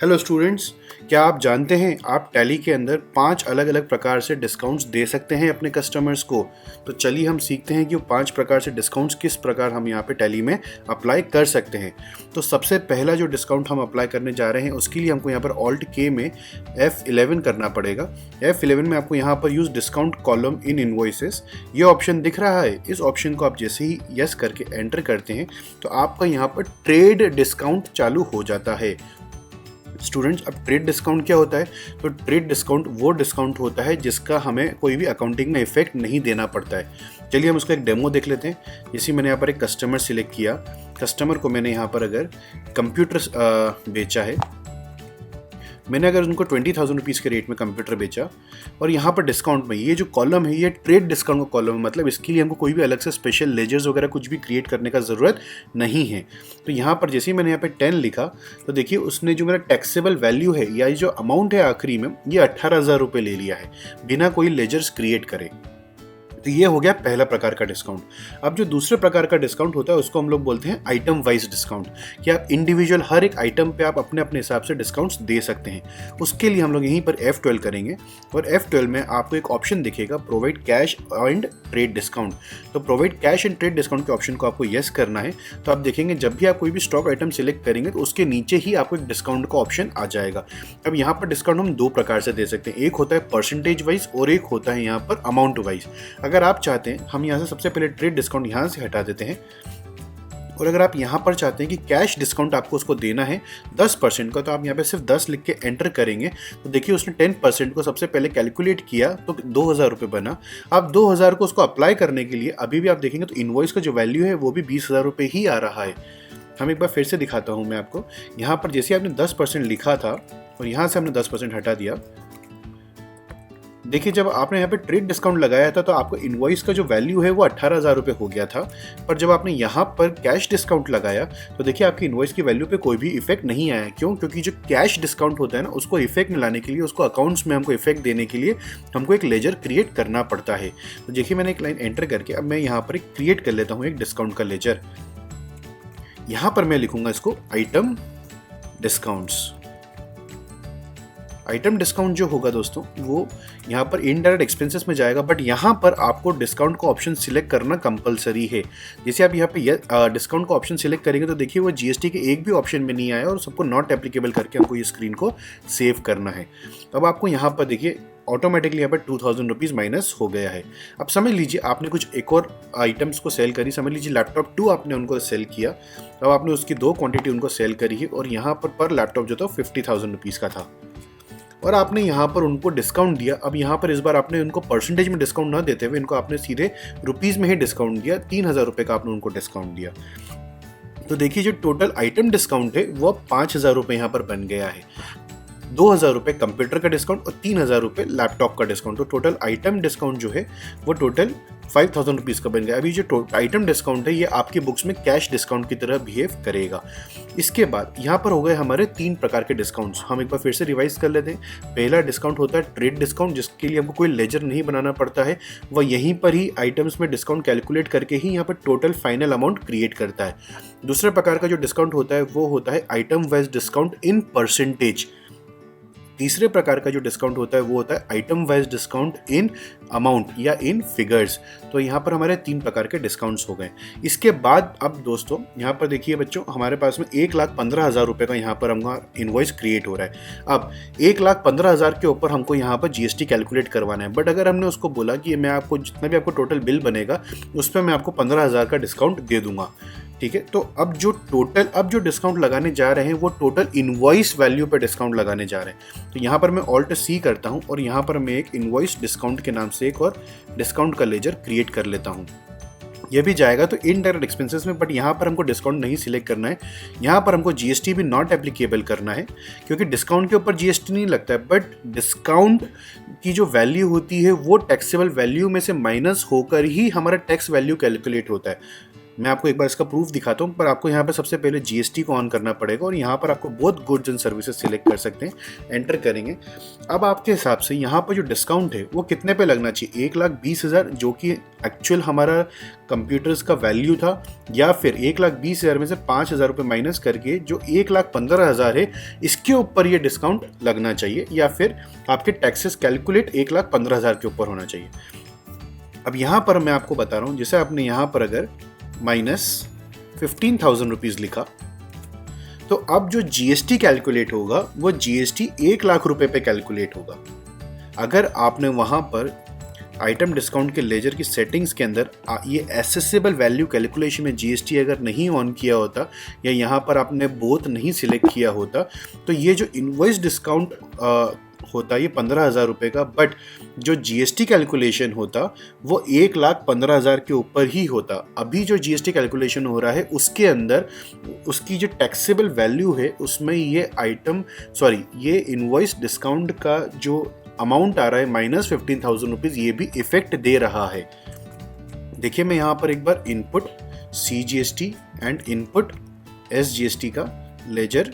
Hello students, क्या आप जानते हैं आप टैली के अंदर 5 अलग अलग प्रकार से डिस्काउंट्स दे सकते हैं अपने कस्टमर्स को। तो चलिए हम सीखते हैं कि वो 5 प्रकार से डिस्काउंट्स किस प्रकार हम यहाँ पे टैली में अप्लाई कर सकते हैं। तो सबसे पहला जो डिस्काउंट हम अप्लाई करने जा रहे हैं उसके लिए हमको यहाँ पर ऑल्ट के में F11 करना पड़ेगा। F11 में आपको यहाँ पर use discount column in invoices ये ऑप्शन दिख रहा है। इस ऑप्शन को आप जैसे ही यस करके एंटर करते हैं तो आपका यहाँ पर ट्रेड डिस्काउंट चालू हो जाता है। स्टूडेंट्स, अब ट्रेड डिस्काउंट क्या होता है? तो ट्रेड डिस्काउंट वो डिस्काउंट होता है जिसका हमें कोई भी अकाउंटिंग में इफेक्ट नहीं देना पड़ता है। चलिए हम उसका एक डेमो देख लेते हैं। जैसे मैंने यहाँ पर एक कस्टमर सिलेक्ट किया, कस्टमर को मैंने यहाँ पर अगर कंप्यूटर बेचा है, मैंने अगर उनको 20,000 रुपीज़ के रेट में कंप्यूटर बेचा और यहाँ पर डिस्काउंट में ये जो कॉलम है ये ट्रेड डिस्काउंट का कॉलम है, मतलब इसके लिए हमको कोई भी अलग से स्पेशल लेजर्स वगैरह कुछ भी क्रिएट करने का ज़रूरत नहीं है। तो यहाँ पर जैसे ही मैंने यहाँ पे 10 लिखा तो देखिए उसने जो मेरा टैक्सेबल वैल्यू है या जो अमाउंट है आखिरी में ये 18,000 रुपये ले लिया है बिना कोई लेजर्स क्रिएट करे। तो ये हो गया पहला प्रकार का डिस्काउंट। अब जो दूसरे प्रकार का डिस्काउंट होता है उसको हम लोग बोलते हैं आइटम वाइज डिस्काउंट, कि आप इंडिविजुअल हर एक आइटम पे आप अपने अपने हिसाब से डिस्काउंट्स दे सकते हैं। उसके लिए हम लोग यहीं पर F12 करेंगे और F12 में आपको एक ऑप्शन दिखेगा provide cash and trade discount. तो provide cash and trade discount के ऑप्शन को आपको येस करना है। तो आप देखेंगे जब भी आप कोई भी स्टॉक आइटम सिलेक्ट करेंगे तो उसके नीचे ही आपको एक डिस्काउंट का ऑप्शन आ जाएगा। अब यहाँ पर डिस्काउंट हम दो प्रकार से दे सकते हैं, एक होता है परसेंटेज वाइज और एक होता है यहाँ पर अमाउंट वाइज। अगर आप चाहते हैं हम यहाँ से सबसे पहले ट्रेड डिस्काउंट यहाँ से हटा देते हैं और अगर आप यहाँ पर चाहते हैं कि कैश डिस्काउंट आपको उसको देना है 10% का, तो आप यहाँ पे सिर्फ 10 लिख के एंटर करेंगे तो देखिए उसने 10% को सबसे पहले कैलकुलेट किया तो 2,000 रुपये बना। अब 2,000 को उसको अप्लाई करने के लिए अभी भी आप देखेंगे तो इनवॉइस का जो वैल्यू है वो भी 20,000 रुपये ही आ रहा है। हम एक बार फिर से दिखाता हूँ मैं आपको। यहाँ पर जैसे आपने 10% लिखा था और यहाँ से हमने 10% हटा दिया, देखिए जब आपने यहाँ पे ट्रेड डिस्काउंट लगाया था तो आपको इनवॉइस का जो वैल्यू है वो 18,000 रुपये हो गया था। पर जब आपने यहाँ पर कैश डिस्काउंट लगाया तो देखिए आपकी इनवॉइस की वैल्यू पे कोई भी इफेक्ट नहीं आया। क्यों? क्योंकि जो कैश डिस्काउंट होता है ना उसको इफेक्ट में लाने के लिए, उसको अकाउंट्स में हमको इफेक्ट देने के लिए हमको एक लेजर क्रिएट करना पड़ता है। तो देखिए मैंने एक लाइन एंटर करके अब मैं यहाँ पर एक क्रिएट कर लेता हूँ एक डिस्काउंट का लेजर। यहाँ पर मैं लिखूंगा इसको आइटम डिस्काउंट्स। आइटम डिस्काउंट जो होगा दोस्तों वो यहाँ पर इनडायरेक्ट एक्सपेंसेस में जाएगा, बट यहाँ पर आपको डिस्काउंट का ऑप्शन सिलेक्ट करना कंपलसरी है। जैसे आप यहाँ पे डिस्काउंट का ऑप्शन सिलेक्ट करेंगे तो देखिए वो जीएसटी के एक भी ऑप्शन में नहीं आया और सबको नॉट एप्लीकेबल करके हमको ये स्क्रीन को सेव करना है। तो अब आपको यहाँ पर देखिए ऑटोमेटिकली यहाँ पर 2,000 रुपीज़ माइनस हो गया है। अब समझ लीजिए आपने कुछ एक और आइटम्स को सेल करी, समझ लीजिए लैपटॉप 2 आपने उनको सेल किया। अब आपने उसकी 2 क्वांटिटी उनको सेल करी है और यहाँ पर लैपटॉप जो था 50,000 रुपीज़ का था और आपने यहाँ पर उनको डिस्काउंट दिया। अब यहाँ पर इस बार आपने उनको परसेंटेज में डिस्काउंट ना देते हुए इनको आपने सीधे रुपीज़ में ही डिस्काउंट दिया, 3,000 रुपये का आपने उनको डिस्काउंट दिया। तो देखिए जो टोटल आइटम डिस्काउंट है वो 5,000 रुपये यहाँ पर बन गया है। 2,000 रुपये कंप्यूटर का डिस्काउंट और 3,000 रुपये लैपटॉप का डिस्काउंट। तो टोटल आइटम डिस्काउंट जो है वो टोटल 5,000 रुपीज़ का बन गया। अभी जो आइटम डिस्काउंट है ये आपकी बुक्स में कैश डिस्काउंट की तरह बिहेव करेगा। इसके बाद यहाँ पर हो गए हमारे 3 प्रकार के डिस्काउंट्स। हम एक बार फिर से रिवाइज कर लेते हैं। पहला डिस्काउंट होता है ट्रेड डिस्काउंट, जिसके लिए हमको कोई लेजर नहीं बनाना पड़ता है, वह यहीं पर ही आइटम्स में डिस्काउंट कैलकुलेट करके ही यहाँ पर टोटल फाइनल अमाउंट क्रिएट करता है। दूसरे प्रकार का जो डिस्काउंट होता है वो होता है item wise discount in percentage. तीसरे प्रकार का जो डिस्काउंट होता है वो होता है item wise discount in amount या इन फिगर्स। तो यहाँ पर हमारे 3 प्रकार के डिस्काउंट्स हो गए। इसके बाद अब दोस्तों यहाँ पर देखिए बच्चों, हमारे पास में 1,15,000 रुपये का यहाँ पर हमारा इनवॉइस क्रिएट हो रहा है। अब 1,15,000 के ऊपर हमको यहाँ पर जीएसटी कैलकुलेट करवाना है, बट अगर हमने उसको बोला कि मैं आपको जितना भी आपको टोटल बिल बनेगा उस पर मैं आपको 15,000 का डिस्काउंट दे दूंगा, ठीक है। तो अब जो डिस्काउंट लगाने जा रहे हैं वो टोटल इनवॉइस वैल्यू पे डिस्काउंट लगाने जा रहे हैं। तो यहाँ पर मैं ऑल्ट सी करता हूँ और यहाँ पर मैं एक इनवॉइस डिस्काउंट के नाम से एक और डिस्काउंट का लेजर क्रिएट कर लेता हूँ। ये भी जाएगा तो इनडायरेक्ट एक्सपेंसेस में, बट यहाँ पर हमको डिस्काउंट नहीं सिलेक्ट करना है। यहाँ पर हमको जीएसटी भी नॉट एप्लीकेबल करना है क्योंकि डिस्काउंट के ऊपर जीएसटी नहीं लगता है, बट डिस्काउंट की जो वैल्यू होती है वो टैक्सेबल वैल्यू में से माइनस होकर ही हमारा टैक्स वैल्यू कैलकुलेट होता है। मैं आपको एक बार इसका प्रूफ दिखाता हूँ, पर आपको यहाँ पर सबसे पहले जीएसटी को ऑन करना पड़ेगा और यहाँ पर आपको both goods and services select कर सकते हैं, एंटर करेंगे। अब आपके हिसाब से यहाँ पर जो डिस्काउंट है वो कितने पे लगना चाहिए, 1,20,000 जो कि एक्चुअल हमारा कंप्यूटर्स का वैल्यू था, या फिर 1,20,000 में से 5,000 रुपये माइनस करके जो 1,15,000 है इसके ऊपर ये डिस्काउंट लगना चाहिए, या फिर आपके टैक्सेस कैलकुलेट 1,15,000 के ऊपर होना चाहिए। अब यहाँ पर मैं आपको बता रहा हूँ, जैसे आपने यहाँ पर अगर -15,000 रुपीज़ लिखा, तो अब जो जीएसटी कैलकुलेट होगा वो जीएसटी 1,00,000 रुपए पे कैलकुलेट होगा। अगर आपने वहाँ पर आइटम डिस्काउंट के लेजर की सेटिंग्स के अंदर ये एसेसिबल वैल्यू कैलकुलेशन में जीएसटी अगर नहीं ऑन किया होता, या यहाँ पर आपने बोथ नहीं सिलेक्ट किया होता, तो ये जो इनवॉइस डिस्काउंट होता ये 15,000 रुपये का, बट जो जीएसटी कैलकुलेशन होता वो 1,15,000 के ऊपर ही होता। अभी जो जीएसटी कैलकुलेशन हो रहा है उसके अंदर उसकी जो टैक्सेबल वैल्यू है उसमें ये ये इनवॉइस डिस्काउंट का जो अमाउंट आ रहा है -15,000 रुपीज़, ये भी इफेक्ट दे रहा है। देखिए मैं यहाँ पर एक बार input CGST and input SGST का लेजर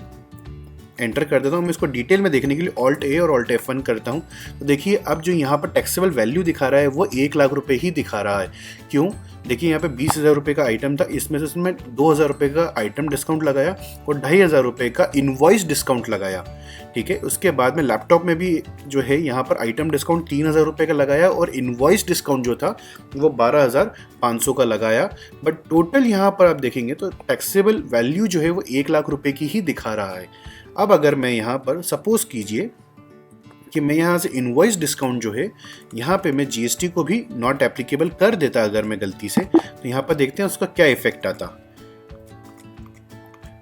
एंटर कर देता हूँ। मैं इसको डिटेल में देखने के लिए Alt+A और Alt+F1 करता हूँ। तो देखिए अब जो यहाँ पर टैक्सेबल वैल्यू दिखा रहा है वो 1,00,000 रुपये ही दिखा रहा है। क्यों? देखिए यहाँ पे 20,000 रुपये का आइटम था, इसमें से उसमें 2,000 रुपये का आइटम डिस्काउंट लगाया और 2,500 रुपये का इनवॉइस डिस्काउंट लगाया। ठीक है, उसके बाद में लैपटॉप में भी जो है यहाँ पर आइटम डिस्काउंट 3,000 रुपये का लगाया और इनवॉइस डिस्काउंट जो था वो 12,500 का लगाया। बट टोटल यहाँ पर आप देखेंगे तो टैक्सेबल वैल्यू जो है वो 1,00,000 रुपये की ही दिखा रहा है। अब अगर मैं यहाँ पर सपोज कीजिए कि मैं यहाँ से इनवॉइस डिस्काउंट जो है यहाँ पे मैं जीएसटी को भी नॉट एप्लीकेबल कर देता अगर मैं गलती से, तो यहाँ पर देखते हैं उसका क्या इफेक्ट आता।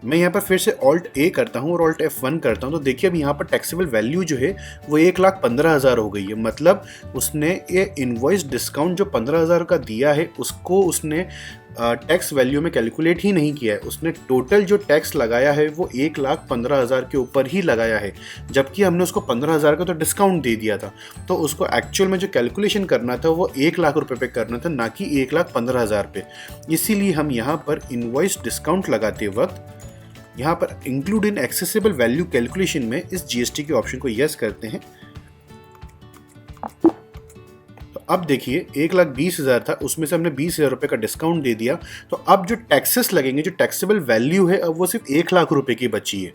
मैं यहाँ पर फिर से Alt+A करता हूँ और Alt+F1 करता हूँ, तो देखिए अब यहाँ पर टैक्सेबल वैल्यू जो है वो 1,15,000 हो गई है। मतलब उसने ये इनवॉइस डिस्काउंट जो 15,000 का दिया है उसको उसने टैक्स वैल्यू में कैलकुलेट ही नहीं किया है। उसने टोटल जो टैक्स लगाया है वो 1,15,000 के ऊपर ही लगाया है, जबकि हमने उसको 15,000 का तो डिस्काउंट दे दिया था। तो उसको एक्चुअल में जो कैलकुलेशन करना था वो 1,00,000 रुपये पे करना था, ना कि 1,15,000 पे। इसीलिए हम यहाँ पर इनवॉइस डिस्काउंट लगाते वक्त यहाँ पर include in accessible value calculation में इस जीएसटी के ऑप्शन को यस करते हैं। तो अब देखिए 1,20,000 था, उसमें से हमने 20,000 रुपये का डिस्काउंट दे दिया, तो अब जो टैक्सेस लगेंगे, जो टैक्सेबल वैल्यू है, अब वो सिर्फ 1,00,000 रुपये की बची है।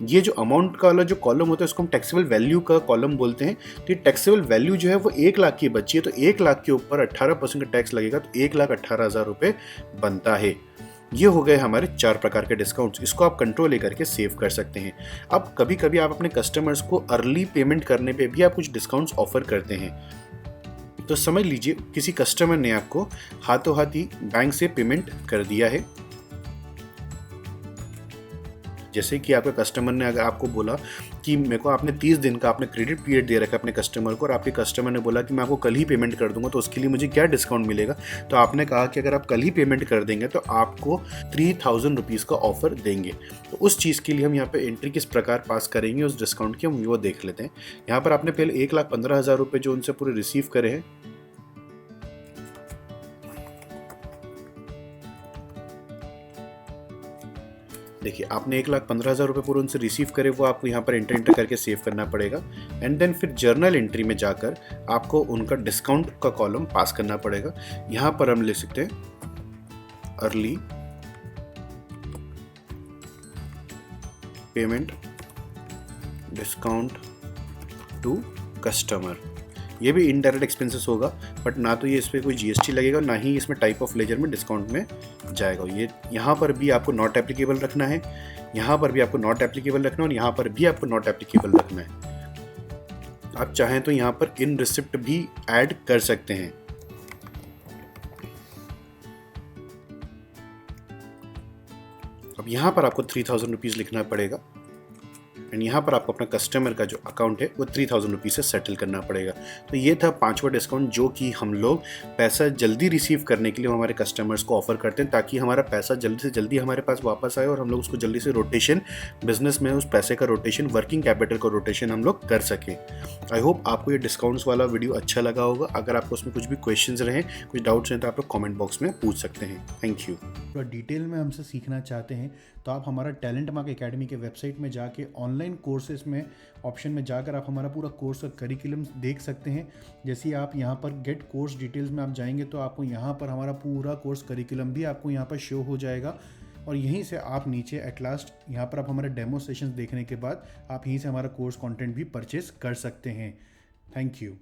ये जो अमाउंट का वाला जो कॉलम होता है उसको हम टैक्सेबल वैल्यू का कॉलम बोलते हैं। तो ये टैक्सेबल वैल्यू जो है वो 1,00,000 की बची है, तो 1,00,000 के ऊपर 18% का टैक्स लगेगा, तो 1,18,000 रुपये बनता है। ये हो गए हमारे 4 प्रकार के डिस्काउंट्स। इसको आप कंट्रोल करके सेव कर सकते हैं। अब कभी कभी आप अपने कस्टमर्स को अर्ली पेमेंट करने पे भी आप कुछ डिस्काउंट्स ऑफर करते हैं। तो समझ लीजिए किसी कस्टमर ने आपको हाथों हाथ ही बैंक से पेमेंट कर दिया है। जैसे कि आपके कस्टमर ने अगर आपको बोला कि मेरे को आपने 30 दिन का आपने क्रेडिट पीरियड दे रखा है अपने कस्टमर को, और आपके कस्टमर ने बोला कि मैं आपको कल ही पेमेंट कर दूंगा, तो उसके लिए मुझे क्या डिस्काउंट मिलेगा। तो आपने कहा कि अगर आप कल ही पेमेंट कर देंगे तो आपको 3,000 रुपीज़ का ऑफर देंगे। तो उस चीज़ के लिए हम यहाँ पे एंट्री किस प्रकार पास करेंगे उस डिस्काउंट की, हम वो देख लेते हैं। यहाँ पर आपने पहले 1,15,000 रुपये जो उनसे पूरे रिसीव करे हैं, देखिए आपने 1,15,000 रुपये पूरे उनसे रिसीव करे, वो आपको यहाँ पर एंटर करके सेव करना पड़ेगा। एंड देन फिर जर्नल एंट्री में जाकर आपको उनका डिस्काउंट का कॉलम पास करना पड़ेगा। यहाँ पर हम ले सकते हैं early payment discount to customer. ये भी इनडायरेक्ट एक्सपेंसेस होगा, बट ना तो ये इस पर कोई जीएसटी लगेगा, ना ही इसमें टाइप ऑफ लेजर में डिस्काउंट में जाएगा। ये यहाँ पर भी आपको नॉट एप्लीकेबल रखना है, यहाँ पर भी आपको नॉट एप्लीकेबल रखना है, और यहाँ पर भी आपको नॉट एप्लीकेबल रखना है। आप चाहें तो यहाँ पर इन रिसिप्ट भी ऐड कर सकते हैं। अब यहाँ पर आपको 3,000 रुपीज़ लिखना पड़ेगा। एंड यहाँ पर आपको अपना कस्टमर का जो अकाउंट है वो 3000 रुपीज़ से सेटल करना पड़ेगा। तो ये था 5वां डिस्काउंट जो कि हम लोग पैसा जल्दी रिसीव करने के लिए हमारे कस्टमर्स को ऑफर करते हैं, ताकि हमारा पैसा जल्दी से जल्दी हमारे पास वापस आए और हम लोग उसको जल्दी से रोटेशन, बिजनेस में उस पैसे का रोटेशन, वर्किंग कैपिटल का रोटेशन हम लोग कर सकें। आई होप आपको ये डिस्काउंट्स वाला वीडियो अच्छा लगा होगा। अगर आपको उसमें कुछ भी क्वेश्चंस रहे, कुछ डाउट्स हैं, तो आप लोग कमेंट बॉक्स में पूछ सकते हैं। Thank you. थोड़ा डिटेल में हमसे सीखना चाहते हैं तो आप हमारा टैलेंट मार्क एकेडमी के वेबसाइट में जाके ऑनलाइन कोर्सेज में ऑप्शन में जाकर आप हमारा पूरा कोर्स का करिकुलम देख सकते हैं। जैसे आप यहाँ पर गेट कोर्स डिटेल्स में आप जाएंगे तो आपको यहाँ पर हमारा पूरा कोर्स करिकुलम भी आपको यहाँ पर शो हो जाएगा, और यहीं से आप नीचे एट लास्ट यहाँ पर आप हमारे डेमो सेशंस देखने के बाद आप यहीं से हमारा कोर्स कंटेंट भी परचेज कर सकते हैं। Thank you.